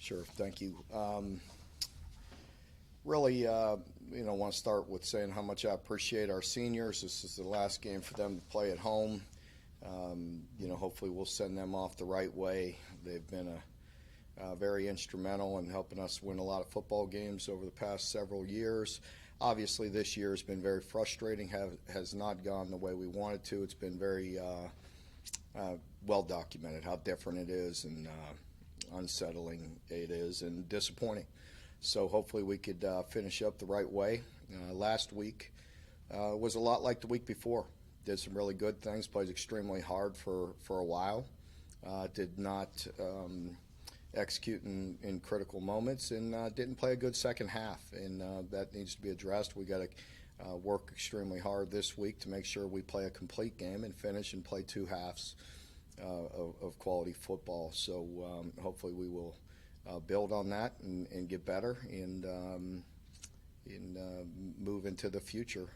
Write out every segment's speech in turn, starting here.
Sure. Thank you. Really, want to start with saying how much I appreciate our seniors. This is the last game for them to play at home. Hopefully we'll send them off the right way. They've been very instrumental in helping us win a lot of football games over the past several years. Obviously, this year has been very frustrating, has not gone the way we wanted to. It's been very well documented how different it is and unsettling it is and disappointing. So hopefully we could finish up the right way. Last week was a lot like the week before. Did some really good things, played extremely hard for a while, did not execute in critical moments, and didn't play a good second half, and that needs to be addressed. We got to work extremely hard this week to make sure we play a complete game and finish and play two halves of quality football. So hopefully we will build on that and get better and move into the future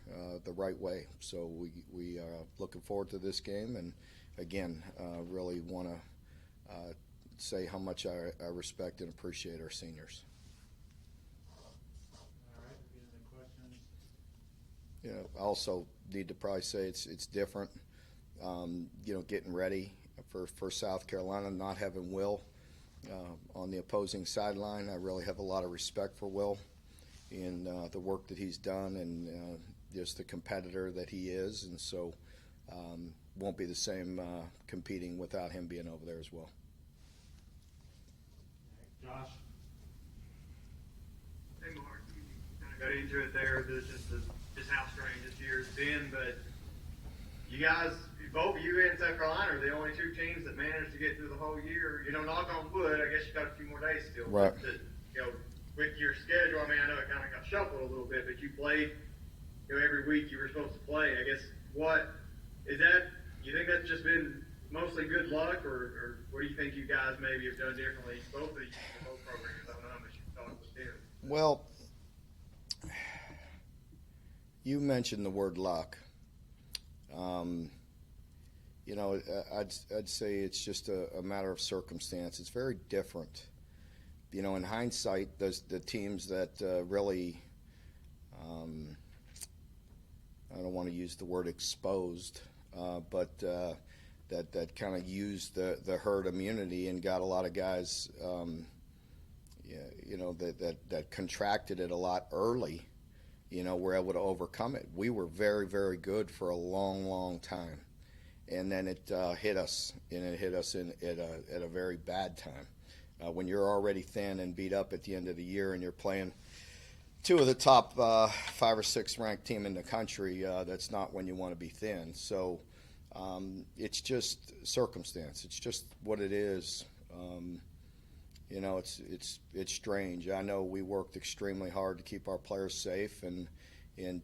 the right way. So we are looking forward to this game, and again, really want to say how much I respect and appreciate our seniors. All right, if you have any questions? I also need to probably say it's different. Getting ready for South Carolina, not having Will on the opposing sideline. I really have a lot of respect for Will and the work that he's done and just the competitor that he is, and so won't be the same competing without him being over there as well. Josh? Hey, Mark, you kind of got into it there, just how strange this year's been, but you guys, both you and South Carolina are the only two teams that managed to get through the whole year. Knock on wood, I guess you got a few more days still. Right. But, with your schedule, I know it kind of got shuffled a little bit, but you played, every week you were supposed to play. I guess, you think that's just been mostly good luck, or what do you think you guys maybe have done differently? Both programs, I don't know how much you've talked with them. Well, you mentioned the word luck. I'd say it's just a matter of circumstance. It's very different. In hindsight, the teams that really, I don't want to use the word exposed, but that kind of used the herd immunity and got a lot of guys, that contracted it a lot early, were able to overcome it. We were very, very good for a long, long time. And then it hit us, and it hit us at a very bad time. When you're already thin and beat up at the end of the year and you're playing two of the top 5 or 6 ranked team in the country, that's not when you want to be thin. So it's just circumstance. It's just what it is. It's strange. I know we worked extremely hard to keep our players safe and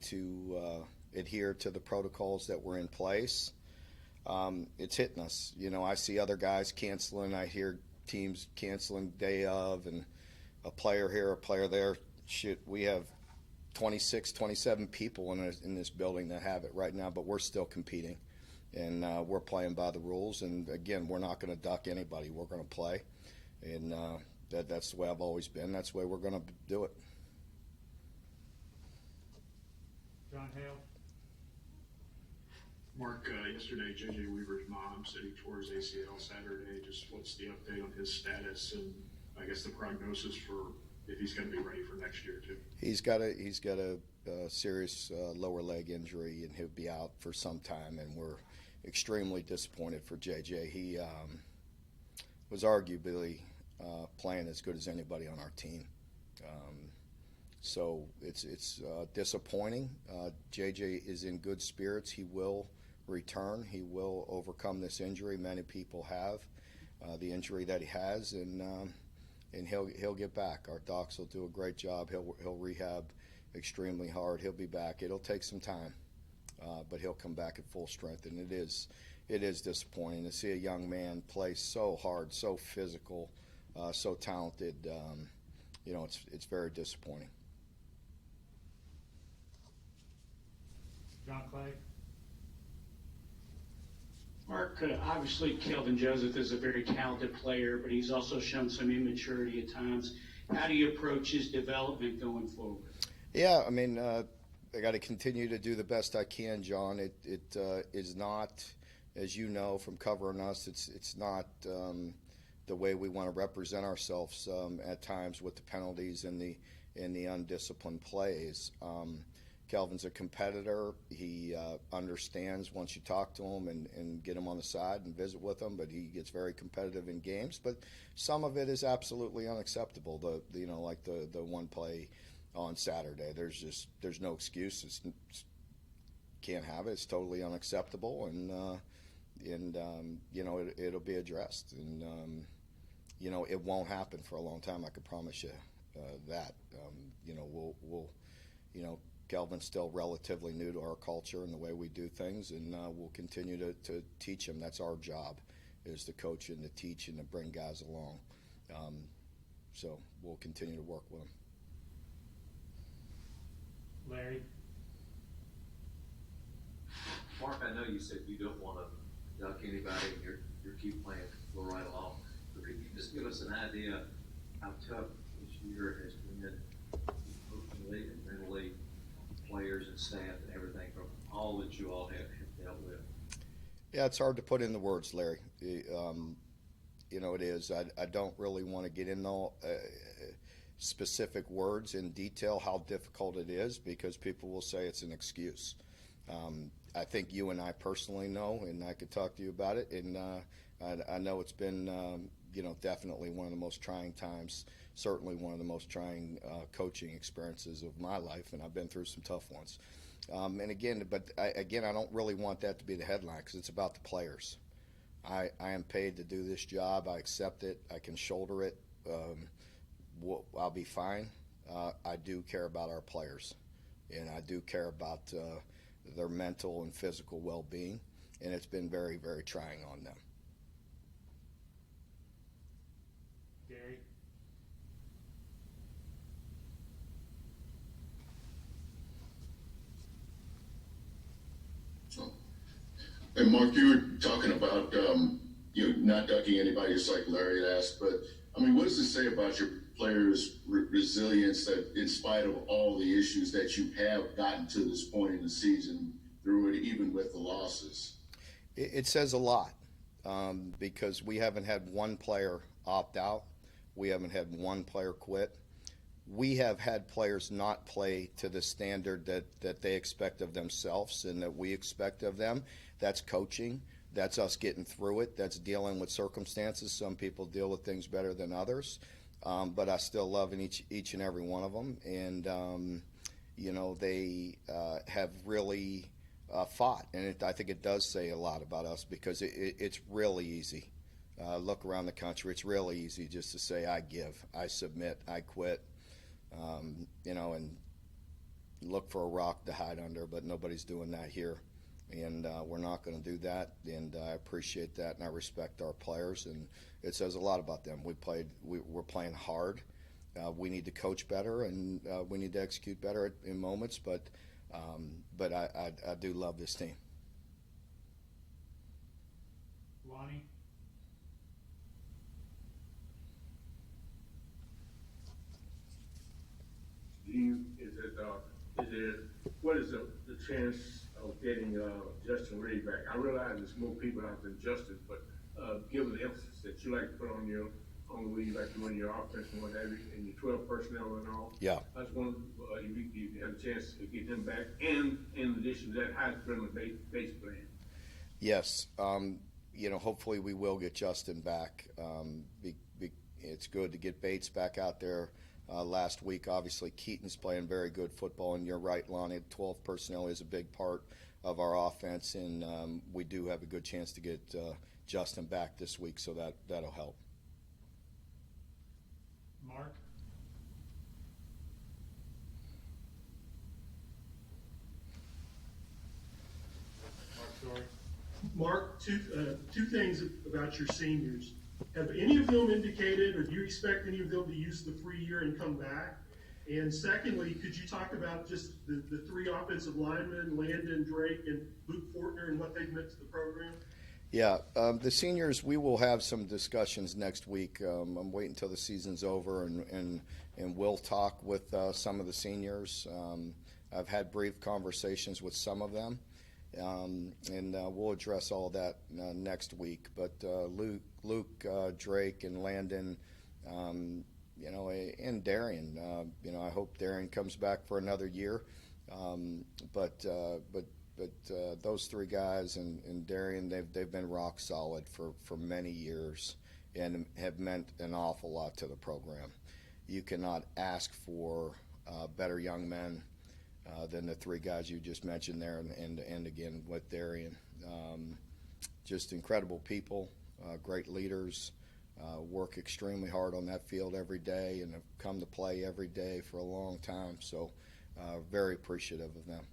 to adhere to the protocols that were in place. It's hitting us. I see other guys canceling. I hear teams canceling day of, and a player here, a player there. Shit, we have 26, 27 people in this building that have it right now, but we're still competing, and we're playing by the rules. And again, we're not going to duck anybody. We're going to play, and that's the way I've always been. That's the way we're going to do it. John Hale? Mark, yesterday J.J. Weaver's mom said he tore his ACL Saturday. Just what's the update on his status and I guess the prognosis for if he's going to be ready for next year too? He's got a serious lower leg injury, and he'll be out for some time, and we're extremely disappointed for J.J. He was arguably playing as good as anybody on our team. So it's disappointing. J.J. is in good spirits. He will return. He will overcome this injury. Many people have the injury that he has, and he'll get back. Our docs will do a great job. He'll rehab extremely hard. He'll be back. It'll take some time, but he'll come back at full strength. And it is disappointing to see a young man play so hard, so physical, so talented. It's very disappointing. John Clay? Mark, obviously Kelvin Joseph is a very talented player, but he's also shown some immaturity at times. How do you approach his development going forward? Yeah, I mean, I got to continue to do the best I can, John. It is not, as you know from covering us, it's not the way we want to represent ourselves at times with the penalties and the undisciplined plays. Kelvin's a competitor. He understands once you talk to him and get him on the side and visit with him, but he gets very competitive in games. But some of it is absolutely unacceptable. Like the one play on Saturday. There's no excuse. Can't have it. It's totally unacceptable, and it'll be addressed. And it won't happen for a long time. I can promise you that. Kelvin's still relatively new to our culture and the way we do things, and we'll continue to teach him. That's our job, is to coach and to teach and to bring guys along. So we'll continue to work with him. Larry? Mark, I know you said you don't want to duck anybody and you're keep playing, go right along. But could you just give us an idea how tough this year has been emotionally and mentally, players and staff and everything from all that you all have dealt with? Yeah, it's hard to put into words, Larry. It is. I don't really want to get into specific words in detail how difficult it is, because people will say it's an excuse. I think you and I personally know, and I could talk to you about it, and I know it's been definitely one of the most trying times, certainly one of the most trying coaching experiences of my life, and I've been through some tough ones. I don't really want that to be the headline, because it's about the players. I am paid to do this job. I accept it. I can shoulder it. I'll be fine. I do care about our players, and I do care about their mental and physical well-being, and it's been very, very trying on them. Gary? And Mark, you were talking about not ducking anybody, just like Larry had asked. But I mean, what does it say about your players' resilience that, in spite of all the issues that you have gotten to this point in the season, through it, even with the losses? It says a lot, because we haven't had one player opt out. We haven't had one player quit. We have had players not play to the standard that they expect of themselves and that we expect of them. That's coaching. That's us getting through it. That's dealing with circumstances. Some people deal with things better than others, but I still love each and every one of them. And, they have really fought. And I think it does say a lot about us, because it's really easy. Look around the country. It's really easy just to say, I give, I submit, I quit. And look for a rock to hide under, but nobody's doing that here. And we're not going to do that, and I appreciate that, and I respect our players, and it says a lot about them. We're playing hard. We need to coach better, and we need to execute better in moments, but I do love this team. Lonnie? What is the chance of getting Justin Reed back? I realize there's more people out than Justin, but given the emphasis that you like to put on the way you like to run your offense and what have you, and your 12 personnel and all. Yeah. I was wondering if you had a chance to get him back, and in addition to that, how to put him a base plan. Yes. Hopefully we will get Justin back. It's good to get Bates back out there. Last week, obviously, Keaton's playing very good football, and you're right, Lonnie, 12 personnel is a big part of our offense, and we do have a good chance to get Justin back this week, so that'll help. Mark? Sorry. Mark, two things about your seniors. Have any of them indicated, or do you expect any of them to use the free year and come back? And secondly, could you talk about just the three offensive linemen, Landon, Drake, and Luke Fortner, and what they've meant to the program? Yeah, the seniors, we will have some discussions next week. I'm waiting until the season's over, and we'll talk with some of the seniors. I've had brief conversations with some of them, and we'll address all that next week. But Luke, Drake, and Landon, and Darian, I hope Darian comes back for another year. But those three guys and Darian, they've been rock solid for many years and have meant an awful lot to the program. You cannot ask for better young men than the three guys you just mentioned there, and again with Darian. Just incredible people, great leaders, work extremely hard on that field every day and have come to play every day for a long time. So very appreciative of them.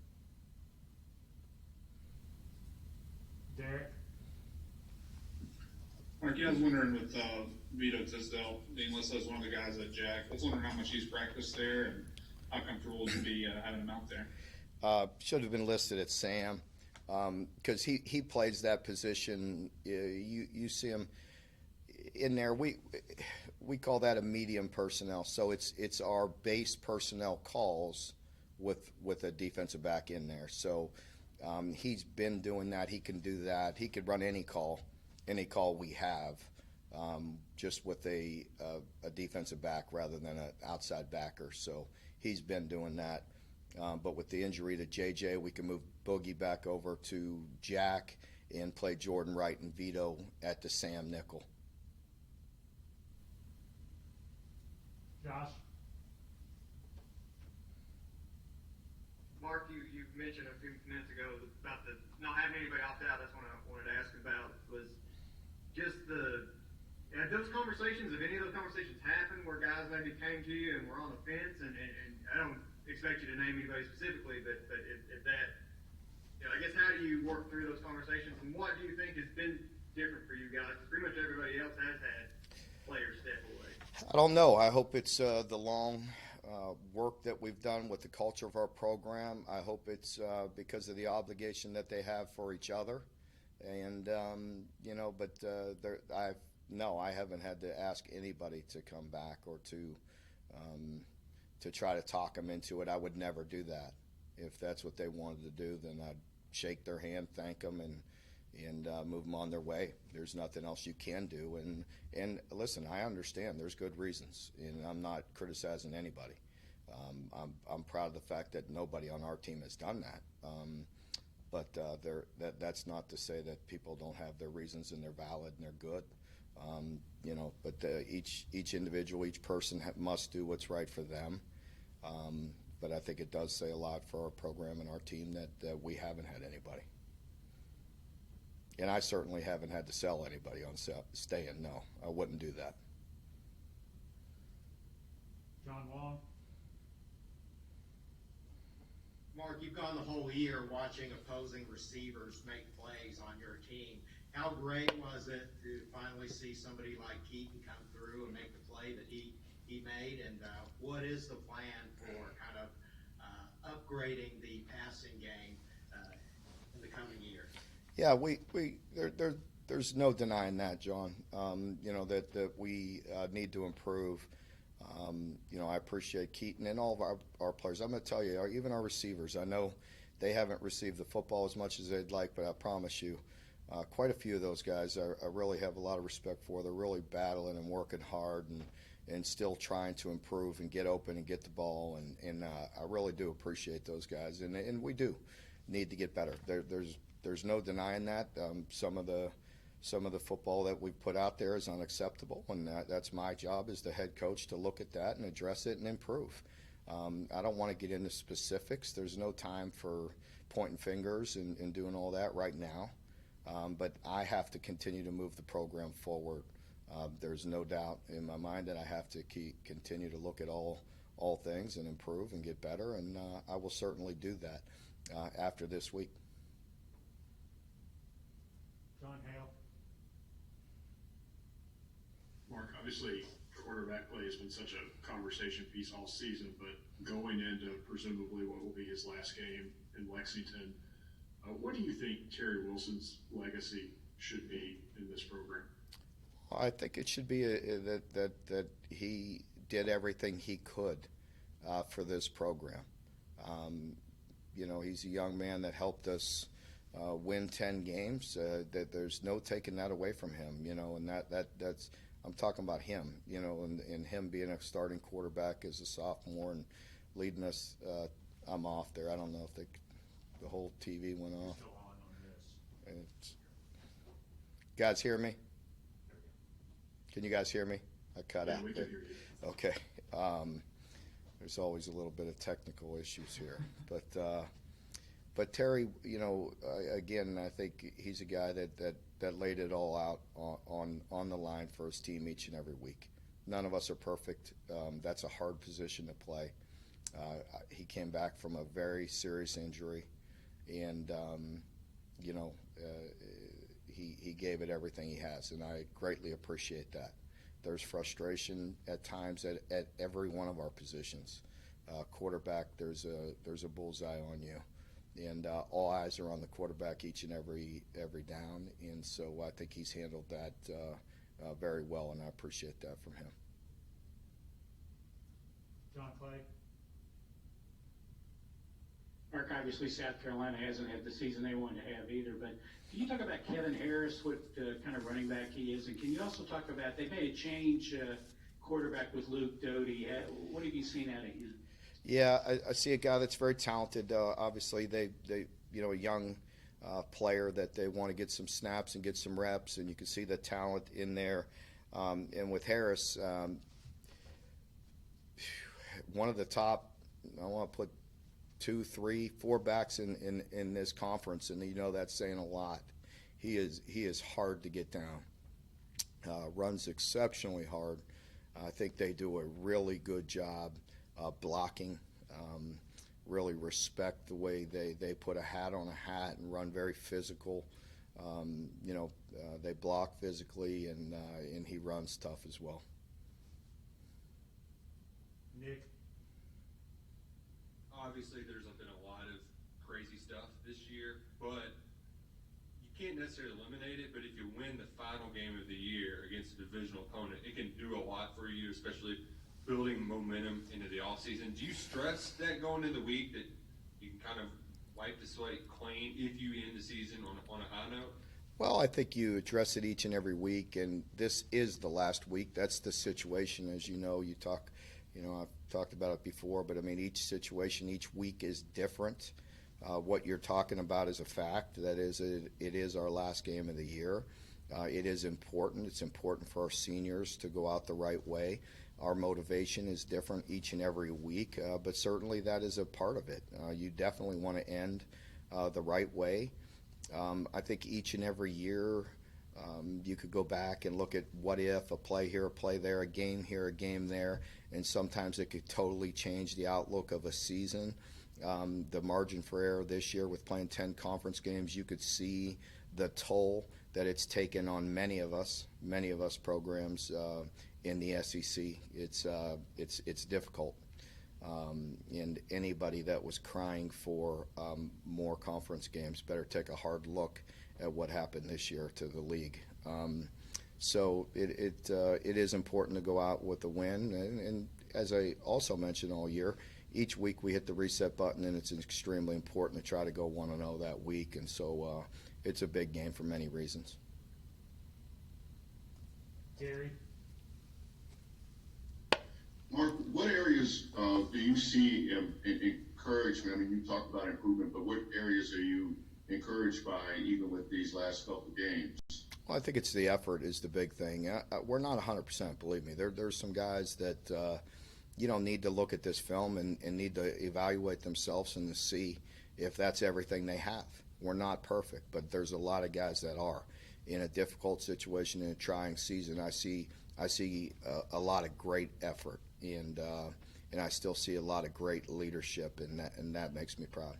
Derek? Mark, I was wondering with Vito Tisdale being listed as one of the guys at Jack, I was wondering how much he's practiced there and how comfortable would you be having him out there? Should have been listed at Sam because he plays that position. You see him in there. We call that a medium personnel. So it's our base personnel calls with a defensive back in there. So he's been doing that. He can do that. He could run any call we have, just with a defensive back rather than an outside backer. So he's been doing that. But with the injury to JJ, we can move Boogie back over to Jack and play Jordan Wright and Vito at the Sam nickel. Josh? Mark, you mentioned a few minutes ago about the not having anybody opt out. That's what I wanted to ask about, was just had those conversations, if any of those conversations happened where guys maybe came to you and were on the fence, and I don't expect you to name anybody specifically, but if that, I guess how do you work through those conversations, and what do you think has been different for you guys? Because pretty much everybody else has had players step away. I don't know. I hope it's the long work that we've done with the culture of our program. I hope it's because of the obligation that they have for each other. And, I haven't had to ask anybody to come back or to try to talk them into it. I would never do that. If that's what they wanted to do, then I'd shake their hand, thank them, and move them on their way. There's nothing else you can do. And listen, I understand there's good reasons, and I'm not criticizing anybody. I'm proud of the fact that nobody on our team has done that. But that's not to say that people don't have their reasons and they're valid and they're good. But each individual, each person must do what's right for them. But I think it does say a lot for our program and our team that we haven't had anybody. And I certainly haven't had to sell anybody on staying. No, I wouldn't do that. John Wall? Mark, you've gone the whole year watching opposing receivers make plays on your team. How great was it to finally see somebody like Keaton come through and make the play that he made? And what is the plan for kind of upgrading the passing game in the coming year? Yeah, there's no denying that, John. That we need to improve. I appreciate Keaton and all of our players. I'm going to tell you, even our receivers, I know they haven't received the football as much as they'd like, but I promise you, quite a few of those guys I really have a lot of respect for. They're really battling and working hard and still trying to improve and get open and get the ball. And I really do appreciate those guys. And we do need to get better. There's no denying that. Some of the football that we've put out there is unacceptable, and that's my job as the head coach to look at that and address it and improve. I don't want to get into specifics. There's no time for pointing fingers and doing all that right now. But I have to continue to move the program forward. There's no doubt in my mind that I have to continue to look at all things and improve and get better, and I will certainly do that after this week. John Hale? Mark, obviously quarterback play has been such a conversation piece all season, but going into presumably what will be his last game in Lexington, what do you think Terry Wilson's legacy should be in this program? I think it should be that he did everything he could for this program. He's a young man that helped us win 10 games. That there's no taking that away from him. And that's I'm talking about him. And him being a starting quarterback as a sophomore and leading us. I'm off there. I don't know if the whole TV went off. Still on this. Guys, hear me? Can you guys hear me? I cut out. We can hear you. Okay. There's always a little bit of technical issues here, but Terry, again, I think he's a guy that laid it all out on the line for his team each and every week. None of us are perfect. That's a hard position to play. He came back from a very serious injury, and he gave it everything he has, and I greatly appreciate that. There's frustration at times at every one of our positions. Quarterback, there's a bullseye on you, and all eyes are on the quarterback each and every down, and so I think he's handled that very well, and I appreciate that from him. John Clay? Mark, obviously South Carolina hasn't had the season they wanted to have either, but can you talk about Kevin Harris, what kind of running back he is, and can you also talk about, they made a change quarterback with Luke Doty. What have you seen out of him? Yeah, I see a guy that's very talented. Obviously, they a young player that they want to get some snaps and get some reps, and you can see the talent in there. And with Harris, one of the top, I want to put 2, 3, 4 backs in this conference, and that's saying a lot. He is hard to get down. Runs exceptionally hard. I think they do a really good job blocking. Really respect the way they put a hat on a hat and run very physical. They block physically, and he runs tough as well. Nick? Obviously, there's been a lot of crazy stuff this year, but you can't necessarily eliminate it. But if you win the final game of the year against a divisional opponent, it can do a lot for you, especially building momentum into the offseason. Do you stress that going into the week that you can kind of wipe the slate clean if you end the season on a high note? Well, I think you address it each and every week, and this is the last week. That's the situation, as you know. I've talked about it before, but I mean, each situation, each week is different. What you're talking about is a fact. That is, it is our last game of the year. It is important. It's important for our seniors to go out the right way. Our motivation is different each and every week, but certainly that is a part of it. You definitely want to end the right way. I think each and every year you could go back and look at what if, a play here, a play there, a game here, a game there, and sometimes it could totally change the outlook of a season. The margin for error this year with playing 10 conference games, you could see the toll that it's taken on many of us programs in the SEC. It's difficult. And anybody that was crying for more conference games better take a hard look at what happened this year to the league. So it is important to go out with a win. And as I also mentioned all year, each week we hit the reset button, and it's extremely important to try to go 1-0 that week. And so it's a big game for many reasons. Gary? Mark, what areas do you see encouragement? I mean, you talked about improvement, but what areas are you encouraged by even with these last couple of games? Well, I think it's the effort is the big thing. We're not 100%, believe me. There's some guys that need to look at this film and need to evaluate themselves and to see if that's everything they have. We're not perfect, but there's a lot of guys that are. In a difficult situation, in a trying season, I see a lot of great effort, and I still see a lot of great leadership, and that makes me proud.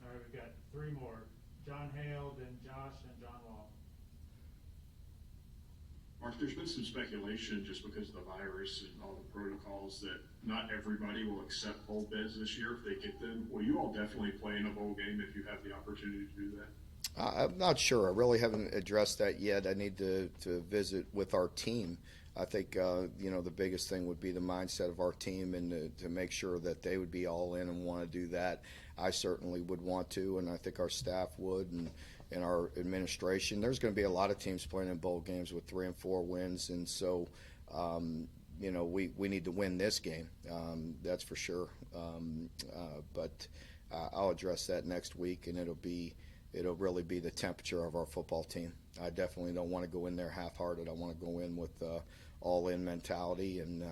All right, we've got 3 more. John Hale, then Josh, and John Wall. Mark, there's been some speculation just because of the virus and all the protocols that not everybody will accept bowl bids this year if they get them. Will you all definitely play in a bowl game if you have the opportunity to do that? I'm not sure. I really haven't addressed that yet. I need to visit with our team. I think, the biggest thing would be the mindset of our team and to make sure that they would be all in and want to do that. I certainly would want to, and I think our staff would, and our administration. There's going to be a lot of teams playing in bowl games with 3 and 4 wins, and so, we need to win this game. That's for sure. But I'll address that next week, and it'll really be the temperature of our football team. I definitely don't want to go in there half-hearted. I want to go in with all-in mentality and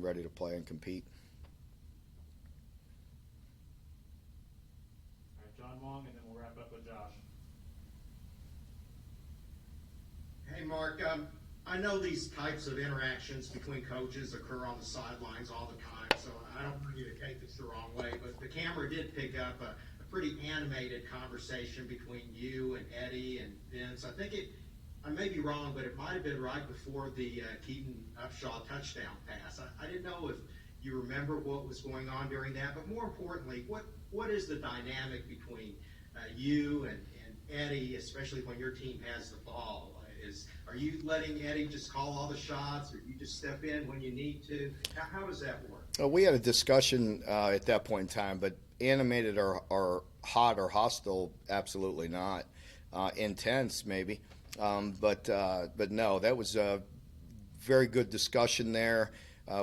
ready to play and compete. All right, John Wong, and then we'll wrap up with Josh. Hey, Mark, I know these types of interactions between coaches occur on the sidelines all the time, so I don't want you to take this the wrong way, but the camera did pick up a pretty animated conversation between you and Eddie and Vince. I may be wrong, but it might have been right before the Keaton Upshaw touchdown pass. I didn't know if you remember what was going on during that, but more importantly, what is the dynamic between you and Eddie, especially when your team has the ball? Are you letting Eddie just call all the shots, or you just step in when you need to? How does that work? We had a discussion at that point in time, but animated or hot or hostile, absolutely not. Intense, maybe. But no, that was a very good discussion there.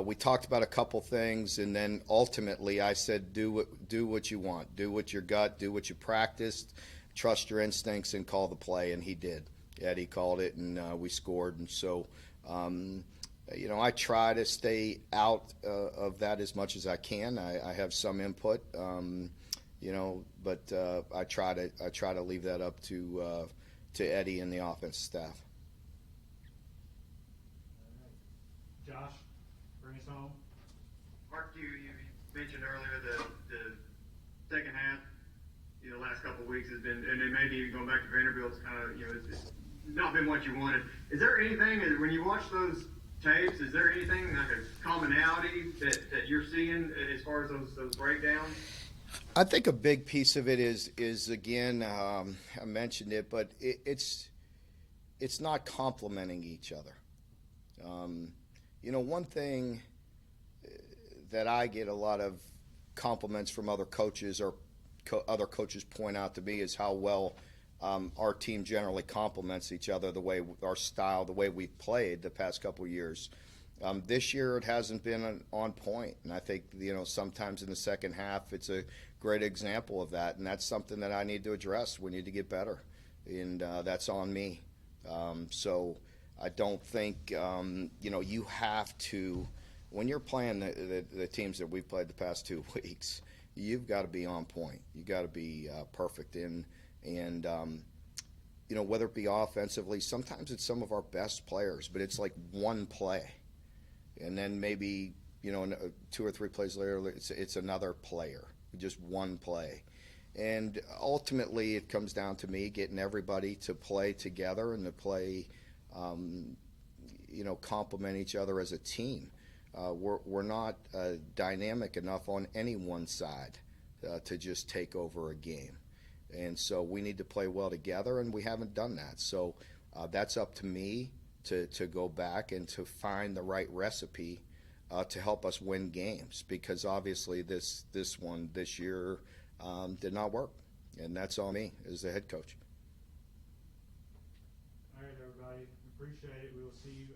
We talked about a couple things, and then ultimately I said, do what you want. Do what your gut, do what you practiced, trust your instincts, and call the play, and he did. Eddie called it, and we scored. And so, I try to stay out of that as much as I can. I have some input, but I try to leave that up to Eddie and the offense staff. All right. Josh, bring us home. Mark, you mentioned earlier the second half, last couple of weeks has been, and then maybe even going back to Vanderbilt, it's kind of, it's not been what you wanted. Is there anything, when you watch those tapes, is there anything like a commonality that you're seeing as far as those breakdowns? I think a big piece of it is again, I mentioned it, but it's not complementing each other. One thing that I get a lot of compliments from other coaches or other coaches point out to me is how well our team generally complements each other, the way our style, the way we've played the past couple of years. This year it hasn't been on point, and I think sometimes in the second half it's a great example of that, and that's something that I need to address. We need to get better, and that's on me. So I don't think you have to, when you're playing the teams that we've played the past 2 weeks, you've got to be on point. You got to be perfect in. And, whether it be offensively, sometimes it's some of our best players, but it's like one play. And then maybe, 2 or 3 plays later, it's another player, just one play. And ultimately, it comes down to me getting everybody to play together and to play, complement each other as a team. We're not dynamic enough on any one side to just take over a game. And so we need to play well together, and we haven't done that. So that's up to me to go back and to find the right recipe to help us win games, because obviously this one this year did not work, and that's on me as the head coach. All right, everybody. Appreciate it. We will see you